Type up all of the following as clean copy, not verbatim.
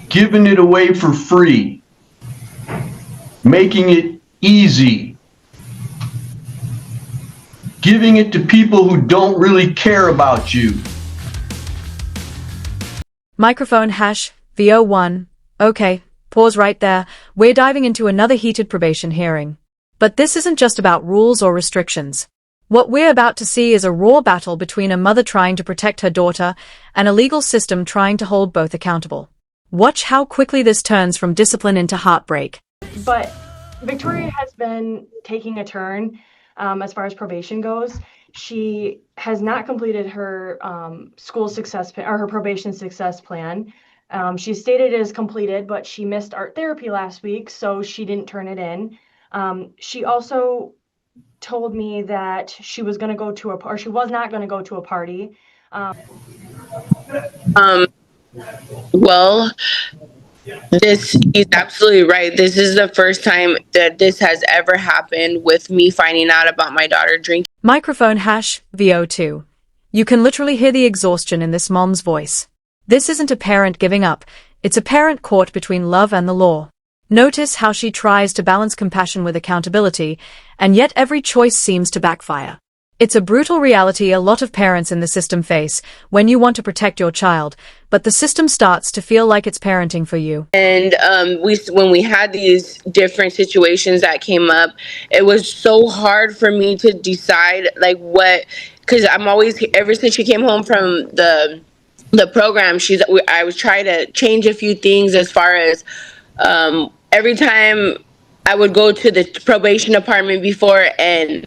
giving it away for free, making it easy, giving it to people who don't really care about you. Microphone hash VO1. Okay, pause right there. We're diving into another heated probation hearing. But this isn't just about rules or restrictions. What we're about to see is a raw battle between a mother trying to protect her daughter and a legal system trying to hold both accountable. Watch how quickly this turns from discipline into heartbreak. But Victoria has been taking a turn as far as probation goes. She has not completed her school success or her probation success plan. She stated it is completed, but she missed art therapy last week, so she didn't turn it in. She also told me that she was going to go to or she was not going to go to a party. Well, he's absolutely right. This is the first time that this has ever happened with me finding out about my daughter drinking. Microphone hash VO2. You can literally hear the exhaustion in this mom's voice. This isn't a parent giving up, it's a parent caught between love and the law. Notice how she tries to balance compassion with accountability, and yet every choice seems to backfire. It's a brutal reality a lot of parents in the system face when you want to protect your child, but the system starts to feel like it's parenting for you. And when we had these different situations that came up, it was so hard for me to decide like what, because I'm always, ever since she came home from the program, I was trying to change a few things as far as every time I would go to the probation department before and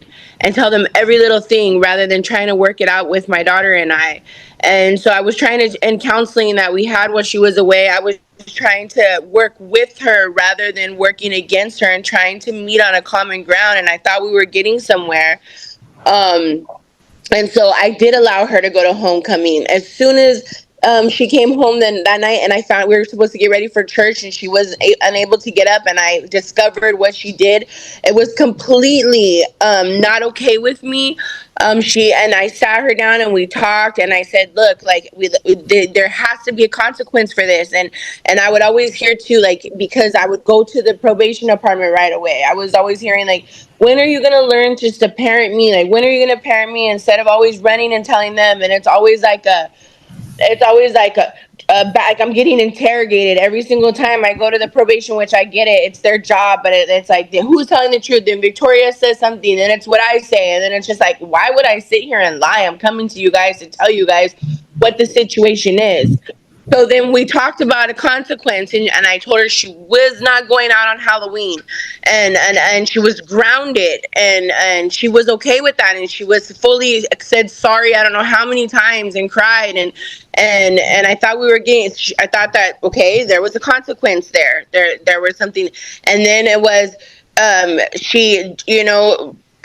tell them every little thing rather than trying to work it out with my daughter and I. And so I was trying to, in counseling that we had while she was away, I was trying to work with her rather than working against her and trying to meet on a common ground. And I thought we were getting somewhere. And so I did allow her to go to homecoming. As soon as she came home that night, and I found we were supposed to get ready for church, and she was unable to get up, and I discovered what she did. It was completely not okay with me. I sat her down and we talked, and I said, "Look, like there has to be a consequence for this." And I would always hear too, like, because I would go to the probation department right away. I was always hearing like, "When are you gonna learn just to parent me? Like, when are you gonna parent me?" Instead of always running and telling them, and it's always like like I'm getting interrogated every single time I go to the probation, which I get it. It's their job, but it's like, who's telling the truth? Then Victoria says something, then it's what I say. And then it's just like, why would I sit here and lie? I'm coming to you guys to tell you guys what the situation is. So then we talked about a consequence, and I told her she was not going out on Halloween, and she was grounded, and she was okay with that, and she was fully said sorry I don't know how many times and cried, and I thought we were getting, I thought that, okay, there was a consequence there was something. And then it was she,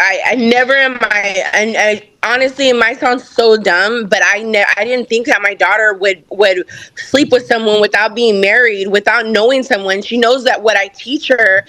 I never in my, and I honestly, it might sound so dumb, but I didn't think that my daughter would sleep with someone without being married, without knowing someone. She knows that what I teach her,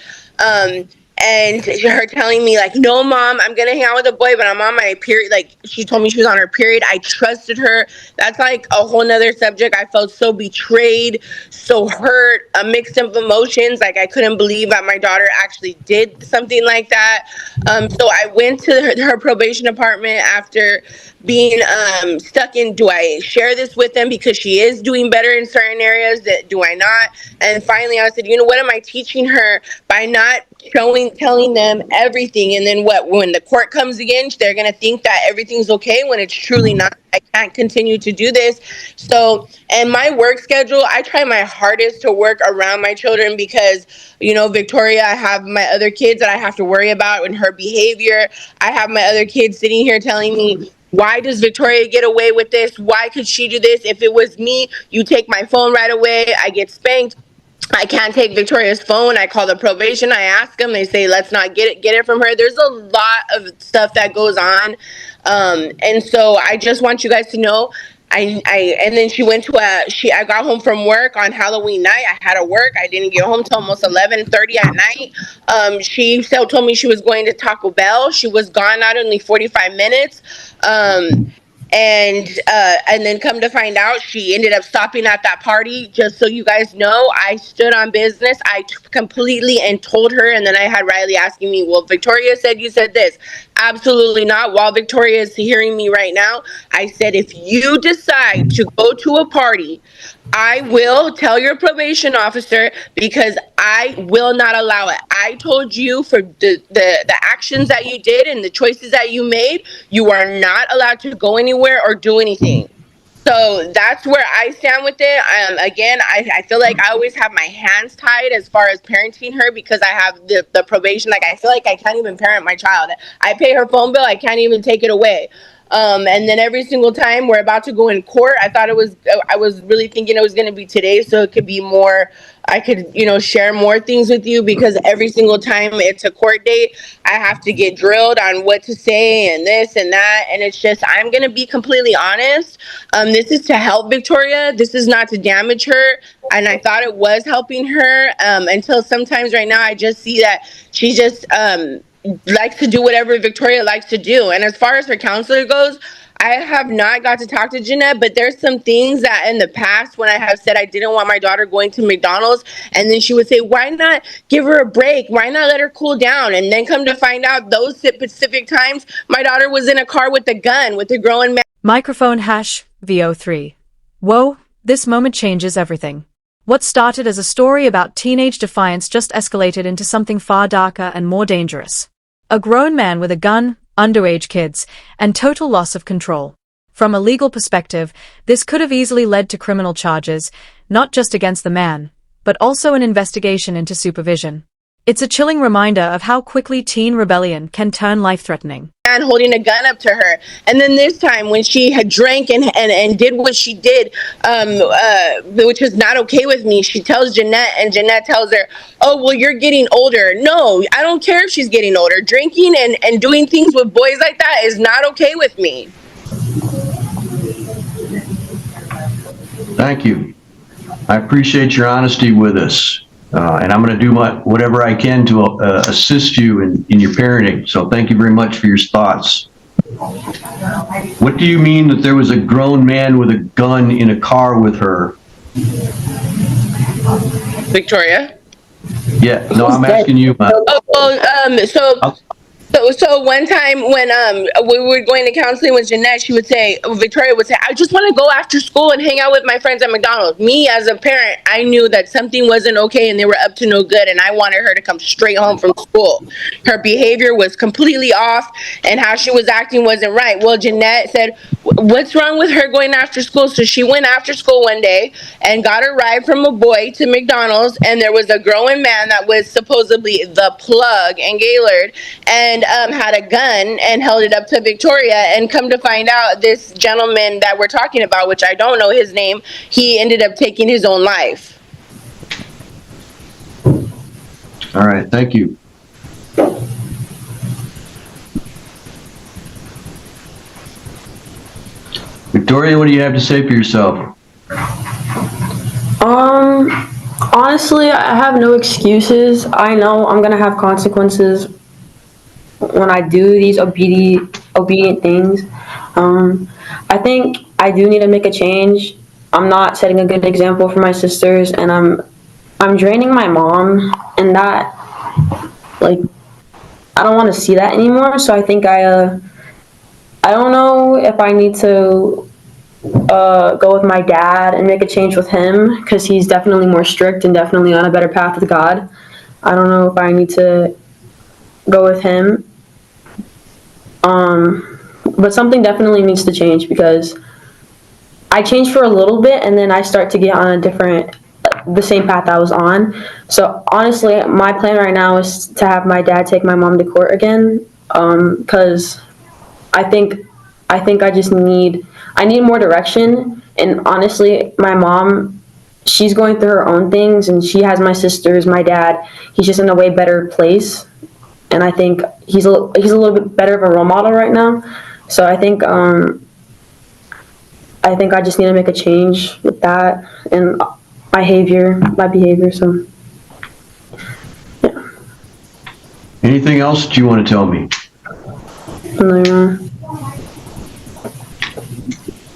and her telling me like, "No, mom, I'm gonna hang out with a boy, but I'm on my period." Like, she told me she was on her period. I trusted her. That's like a whole nother subject. I felt so betrayed, so hurt, a mixed up emotions. Like, I couldn't believe that my daughter actually did something like that. So I went to her probation department after being stuck in, do I share this with them because she is doing better in certain areas, that do I not? And finally I said, what am I teaching her by not telling them everything? And then when the court comes again, they're going to think that everything's okay when it's truly not. I can't continue to do this. So, and my work schedule, I try my hardest to work around my children because, Victoria, I have my other kids that I have to worry about and her behavior. I have my other kids sitting here telling me, why does Victoria get away with this? Why could she do this? If it was me, you take my phone right away. I get spanked. I can't take Victoria's phone. I call the probation. I ask them. They say, let's not get it from her. There's a lot of stuff that goes on. And so I just want you guys to know, and then she went to I got home from work on Halloween night. I had to work. I didn't get home till almost 11:30 at night. She still told me she was going to Taco Bell. She was gone not only 45 minutes. and then come to find out, she ended up stopping at that party. Just so you guys know, I stood on business. I completely and told her, and then I had Riley asking me, well, Victoria said you said this. Absolutely not. While Victoria is hearing me right now, I said, if you decide to go to a party, I will tell your probation officer, because I will not allow it. I told you, for the actions that you did and the choices that you made, you are not allowed to go anywhere or do anything. So that's where I stand with it. Again, I feel like I always have my hands tied as far as parenting her, because I have the probation. Like, I feel like I can't even parent my child. I pay her phone bill. I can't even take it away. And then every single time we're about to go in court, I was really thinking it was going to be today, so it could be more, I could, share more things with you, because every single time it's a court date, I have to get drilled on what to say and this and that. And it's just, I'm going to be completely honest. This is to help Victoria. This is not to damage her. And I thought it was helping her, until sometimes right now I just see that she just, likes to do whatever Victoria likes to do. And as far as her counselor goes, I have not got to talk to Jeanette, but there's some things that in the past, when I have said I didn't want my daughter going to McDonald's, and then she would say, why not give her a break? Why not let her cool down? And then come to find out, those specific times, my daughter was in a car with a gun with a grown man. Microphone hash VO3. Whoa, this moment changes everything. What started as a story about teenage defiance just escalated into something far darker and more dangerous. A grown man with a gun, underage kids, and total loss of control. From a legal perspective, this could have easily led to criminal charges, not just against the man, but also an investigation into supervision. It's a chilling reminder of how quickly teen rebellion can turn life-threatening. And holding a gun up to her. And then this time when she had drank and did what she did, which was not okay with me, she tells Jeanette, and Jeanette tells her, oh, well, you're getting older. No, I don't care if she's getting older. Drinking and doing things with boys like that is not okay with me. Thank you. I appreciate your honesty with us. And I'm going to do whatever I can to assist you in your parenting. So thank you very much for your thoughts. What do you mean that there was a grown man with a gun in a car with her? Victoria? Yeah, no, I'm asking you. So one time when we were going to counseling with Jeanette, Victoria would say, I just want to go after school and hang out with my friends at McDonald's. Me, as a parent, I knew that something wasn't okay and they were up to no good, and I wanted her to come straight home from school. Her behavior was completely off, and how she was acting wasn't right. Well, Jeanette said, what's wrong with her going after school? So she went after school one day and got a ride from a boy to McDonald's, and there was a grown man that was supposedly the plug in Gaylord, and had a gun and held it up to Victoria. And come to find out, this gentleman that we're talking about, which I don't know his name, he ended up taking his own life. All right, thank you. Victoria, what do you have to say for yourself? Honestly, I have no excuses. I know I'm gonna have consequences when I do these obedient things. I think I do need to make a change. I'm not setting a good example for my sisters, and I'm draining my mom, and that, like, I don't want to see that anymore. So I think I don't know if I need to go with my dad and make a change with him, because he's definitely more strict and definitely on a better path with God. I don't know if I need to go with him. But something definitely needs to change, because I changed for a little bit and then I start to get on the same path I was on. So honestly, my plan right now is to have my dad take my mom to court again, because I think I just need more direction. And honestly, my mom, she's going through her own things, and she has my sisters, my dad. He's just in a way better place, and I think he's a little bit better of a role model right now. So I think I just need to make a change with that and my behavior. So yeah. Anything else that you want to tell me? No.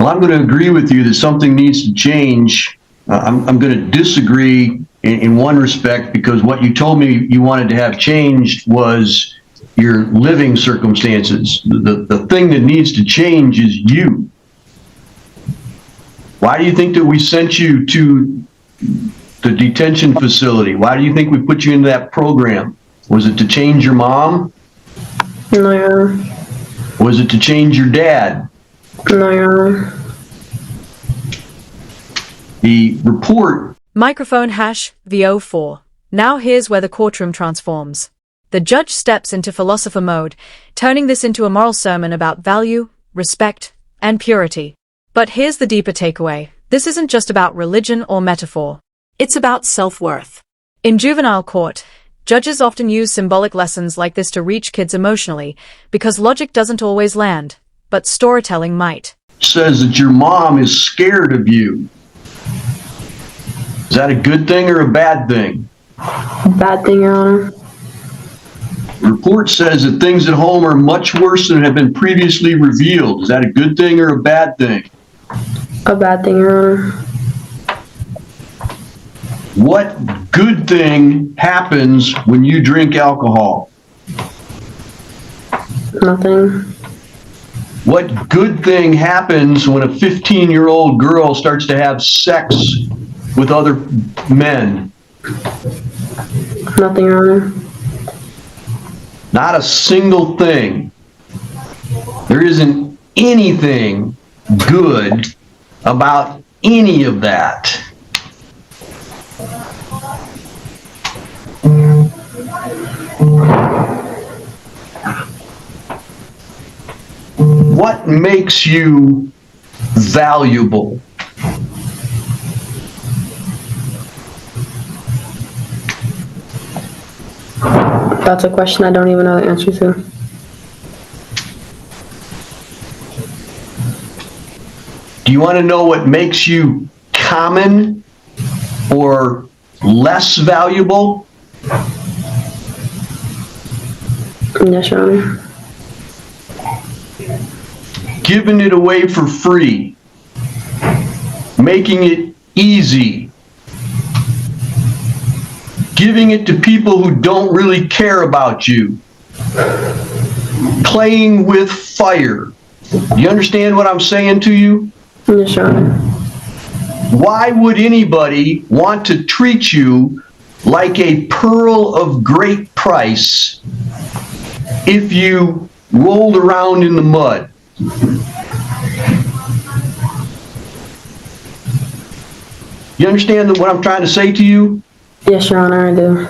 Well, I'm going to agree with you that something needs to change. I'm going to disagree in one respect, because what you told me you wanted to have changed was your living circumstances. The thing that needs to change is you. Why do you think that we sent you to the detention facility? Why do you think we put you into that program? Was it to change your mom? No, Your Honor. Was it to change your dad? No, Your Honor. The report. Microphone hash VO4. Now here's where the courtroom transforms. The judge steps into philosopher mode, turning this into a moral sermon about value, respect, and purity. But here's the deeper takeaway. This isn't just about religion or metaphor. It's about self-worth. In juvenile court, judges often use symbolic lessons like this to reach kids emotionally, because logic doesn't always land, but storytelling might. Says that your mom is scared of you. Is that a good thing or a bad thing? Bad thing, Your Honor. The report says that things at home are much worse than have been previously revealed. Is that a good thing or a bad thing? A bad thing, Your Honor. What good thing happens when you drink alcohol? Nothing. What good thing happens when a 15-year-old girl starts to have sex with other men? Nothing, Your Honor. Not a single thing. There isn't anything good about any of that. What makes you valuable? That's a question I don't even know the answer to. Do you want to know what makes you common or less valuable? Yes, Your Honor. Giving it away for free, making it easy, giving it to people who don't really care about you, playing with fire. Do you understand what I'm saying to you? Yes, Your Honor. Why would anybody want to treat you like a pearl of great price if you rolled around in the mud? You understand what I'm trying to say to you? Yes, Your Honor, I do.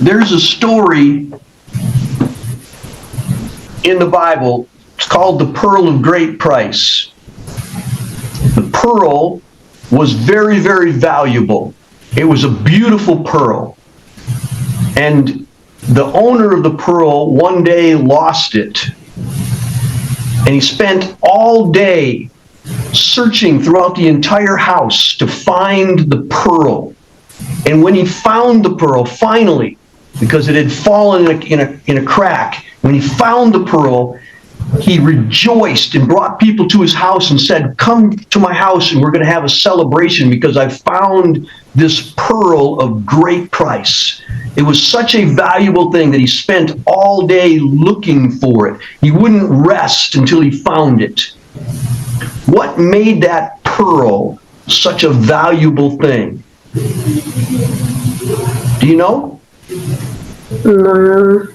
There's a story in the Bible. It's called the Pearl of Great Price. The pearl was very, very valuable. It was a beautiful pearl. And the owner of the pearl one day lost it. And he spent all day searching throughout the entire house to find the pearl. And when he found the pearl, finally, because it had fallen in a crack, when he found the pearl, he rejoiced and brought people to his house and said, "Come to my house and we're going to have a celebration because I found this pearl of great price." It was such a valuable thing that he spent all day looking for it. He wouldn't rest until he found it. What made that pearl such a valuable thing? Do you know? No.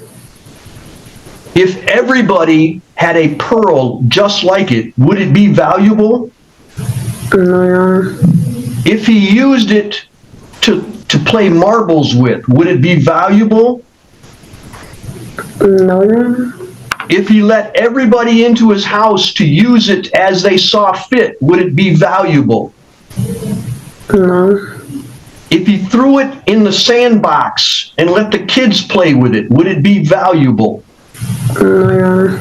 If everybody had a pearl just like it, would it be valuable? No, Your Honor. If he used it to play marbles with, would it be valuable? No, Your Honor. If he let everybody into his house to use it as they saw fit, would it be valuable? No. If he threw it in the sandbox and let the kids play with it, would it be valuable? No, Your Honor.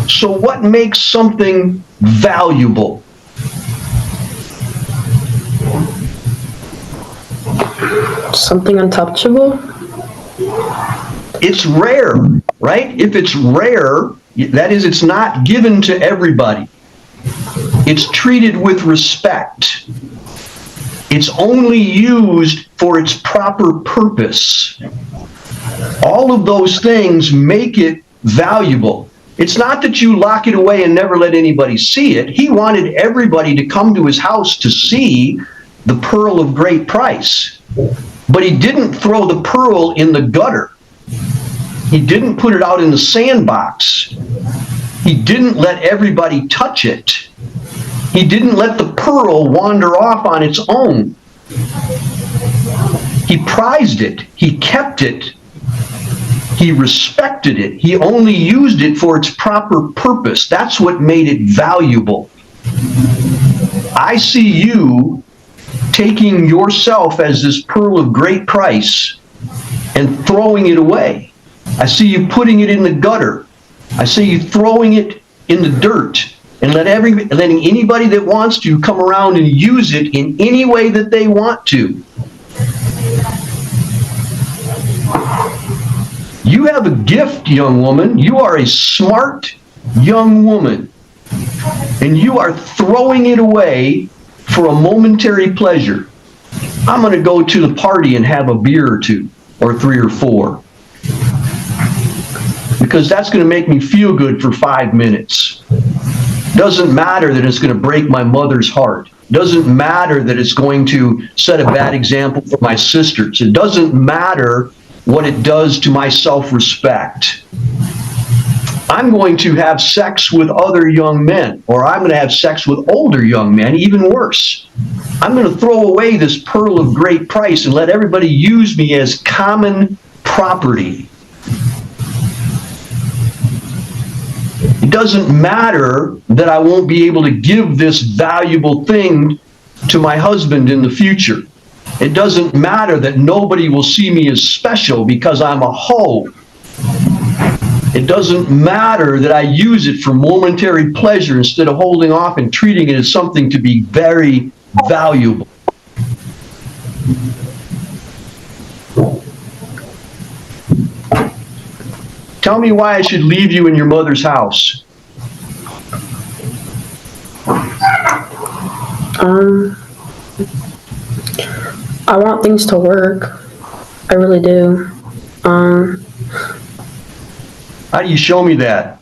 So what makes something valuable? Something untouchable? It's rare, right? If it's rare, that is, it's not given to everybody. It's treated with respect. It's only used for its proper purpose. All of those things make it valuable. It's not that you lock it away and never let anybody see it. He wanted everybody to come to his house to see the pearl of great price. But he didn't throw the pearl in the gutter. He didn't put it out in the sandbox. He didn't let everybody touch it. He didn't let the pearl wander off on its own. He prized it. He kept it. He respected it. He only used it for its proper purpose. That's what made it valuable. I see you taking yourself as this pearl of great price and throwing it away. I see you putting it in the gutter. I see you throwing it in the dirt and letting anybody that wants to come around and use it in any way that they want to. You have a gift, young woman. You are a smart young woman. And you are throwing it away for a momentary pleasure. I'm going to go to the party and have a beer or two, or 3 or 4. Because that's going to make me feel good for 5 minutes. Doesn't matter that it's going to break my mother's heart. Doesn't matter that it's going to set a bad example for my sisters. It doesn't matter what it does to my self-respect. I'm going to have sex with other young men, or I'm going to have sex with older young men, even worse. I'm going to throw away this pearl of great price and let everybody use me as common property. It doesn't matter that I won't be able to give this valuable thing to my husband in the future. It doesn't matter that nobody will see me as special because I'm a hoe. It doesn't matter that I use it for momentary pleasure instead of holding off and treating it as something to be very valuable. Tell me why I should leave you in your mother's house. I want things to work. I really do. How do you show me that?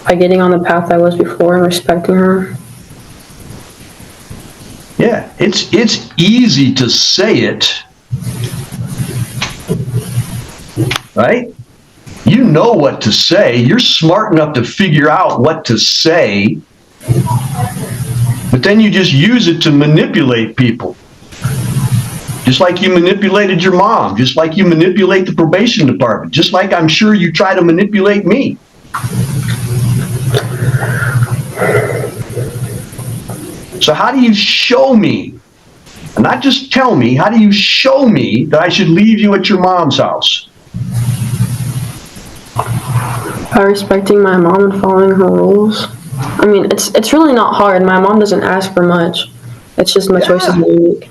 By getting on the path I was before and respecting her. Yeah, it's easy to say it, right? You know what to say. You're smart enough to figure out what to say, but then you just use it to manipulate people. Just like you manipulated your mom, just like you manipulate the probation department, just like I'm sure you try to manipulate me. So how do you show me, and not just tell me, how do you show me that I should leave you at your mom's house? By respecting my mom and following her rules. I mean, it's really not hard. My mom doesn't ask for much. It's just my choices I make.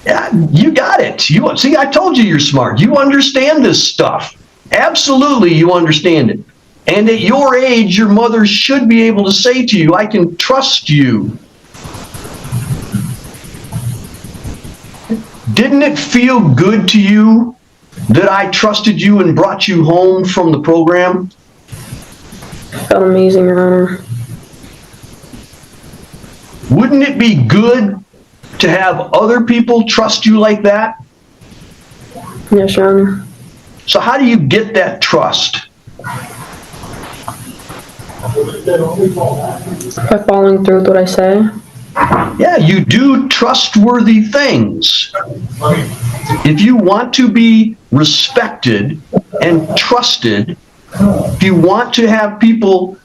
Yeah, you got it. See, I told you you're smart. You understand this stuff. Absolutely, you understand it. And at your age, your mother should be able to say to you, I can trust you. Didn't it feel good to you that I trusted you and brought you home from the program? Felt amazing, Your Honor. Wouldn't it be good to have other people trust you like that? Yes, Your Honor. So how do you get that trust? By following through with what I say. Yeah, you do trustworthy things. If you want to be respected and trusted, if you want to have people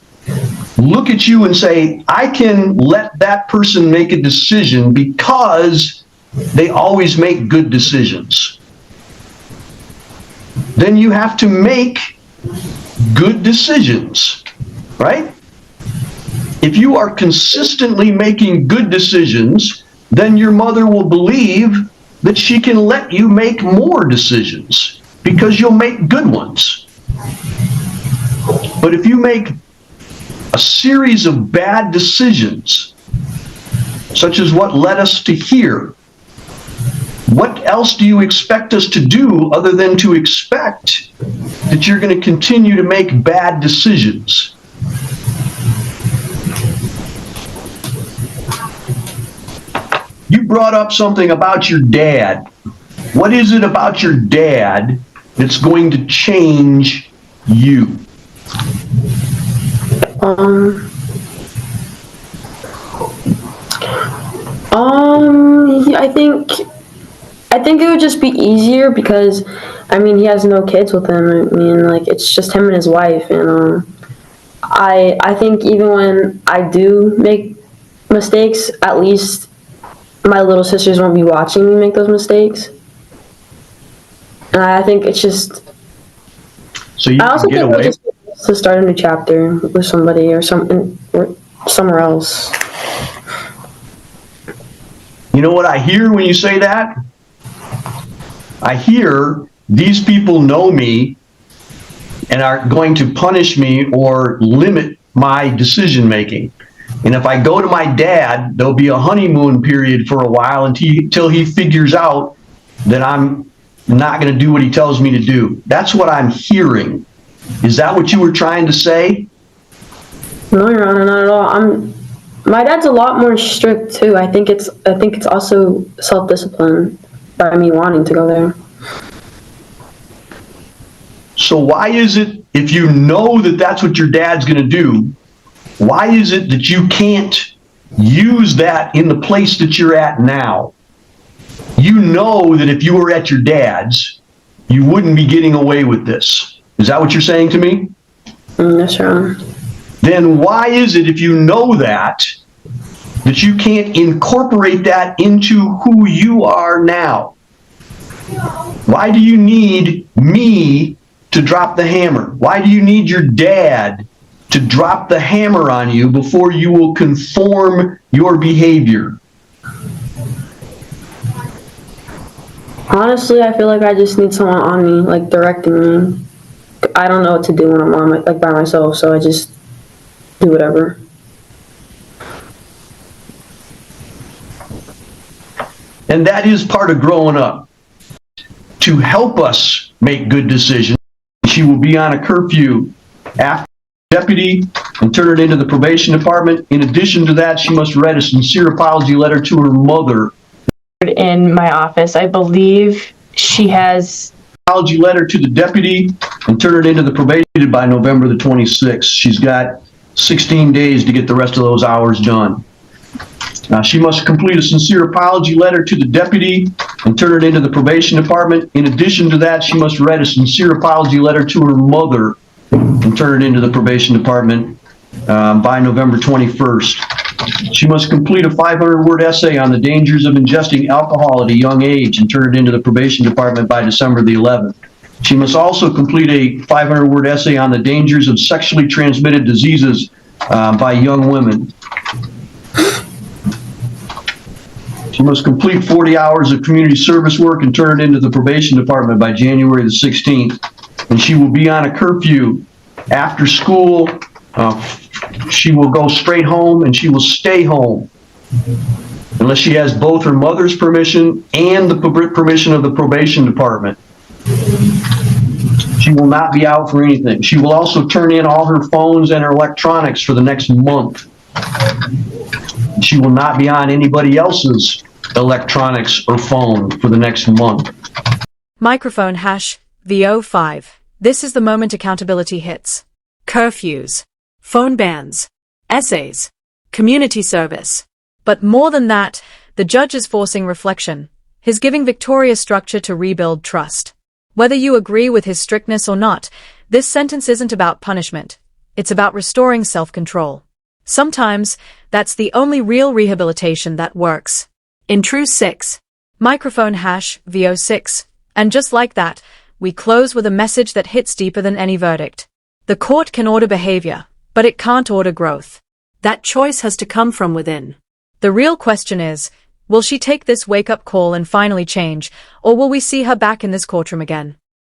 look at you and say, I can let that person make a decision because they always make good decisions, then you have to make good decisions, right? If you are consistently making good decisions, then your mother will believe that she can let you make more decisions because you'll make good ones. But if you make a series of bad decisions, such as what led us to here, what else do you expect us to do other than to expect that you're going to continue to make bad decisions? You brought up something about your dad. What is it about your dad that's going to change you? I think it would just be easier because, I mean, he has no kids with him. I mean, like, it's just him and his wife, and I think even when I do make mistakes, at least my little sisters won't be watching me make those mistakes. And I think it's just. So you I also can get think away. just to start a new chapter with somebody or something or somewhere else. You know what I hear when you say that? I hear these people know me and are going to punish me or limit my decision making. And if I go to my dad, there'll be a honeymoon period for a while until he figures out that I'm not going to do what he tells me to do. That's what I'm hearing. Is that what you were trying to say? No, Your Honor, not at all. My dad's a lot more strict too. I think it's also self-discipline by me wanting to go there. So why is it, if you know that that's what your dad's going to do, why is it that you can't use that in the place that you're at now? You know that if you were at your dad's, you wouldn't be getting away with this. Is that what you're saying to me? Yes, Your Honor. Then why is it, if you know that you can't incorporate that into who you are now? Why do you need me to drop the hammer? Why do you need your dad to drop the hammer on you before you will conform your behavior? Honestly, I feel like I just need someone on me, like directing me. I don't know what to do when I'm on by myself, so I just do whatever. And that is part of growing up. To help us make good decisions, she will be on a curfew after deputy and turn it into the probation department. In addition to that, she must write a sincere apology letter to her mother. In my office, I believe she has. Apology letter to the deputy and turn it into the probation by November the 26th. She's got 16 days to get the rest of those hours done. She must complete a sincere apology letter to the deputy and turn it into the probation department. In addition to that, she must write a sincere apology letter to her mother and turn it into the probation department by November 21st. She must complete a 500-word essay on the dangers of ingesting alcohol at a young age and turn it into the probation department by December the 11th. She must also complete a 500-word essay on the dangers of sexually transmitted diseases by young women. She must complete 40 hours of community service work and turn it into the probation department by January the 16th. And she will be on a curfew after school. She will go straight home and she will stay home unless she has both her mother's permission and the permission of the probation department. She will not be out for anything. She will also turn in all her phones and her electronics for the next month. She will not be on anybody else's electronics or phone for the next month. Microphone #VO5. This is the moment accountability hits. Curfews, phone bans, essays, community service. But more than that, the judge is forcing reflection. He's giving Victoria structure to rebuild trust. Whether you agree with his strictness or not, this sentence isn't about punishment. It's about restoring self-control. Sometimes, that's the only real rehabilitation that works. In True 6. Microphone #VO6. And just like that, we close with a message that hits deeper than any verdict. The court can order behavior, but it can't order growth. That choice has to come from within. The real question is, will she take this wake-up call and finally change, or will we see her back in this courtroom again?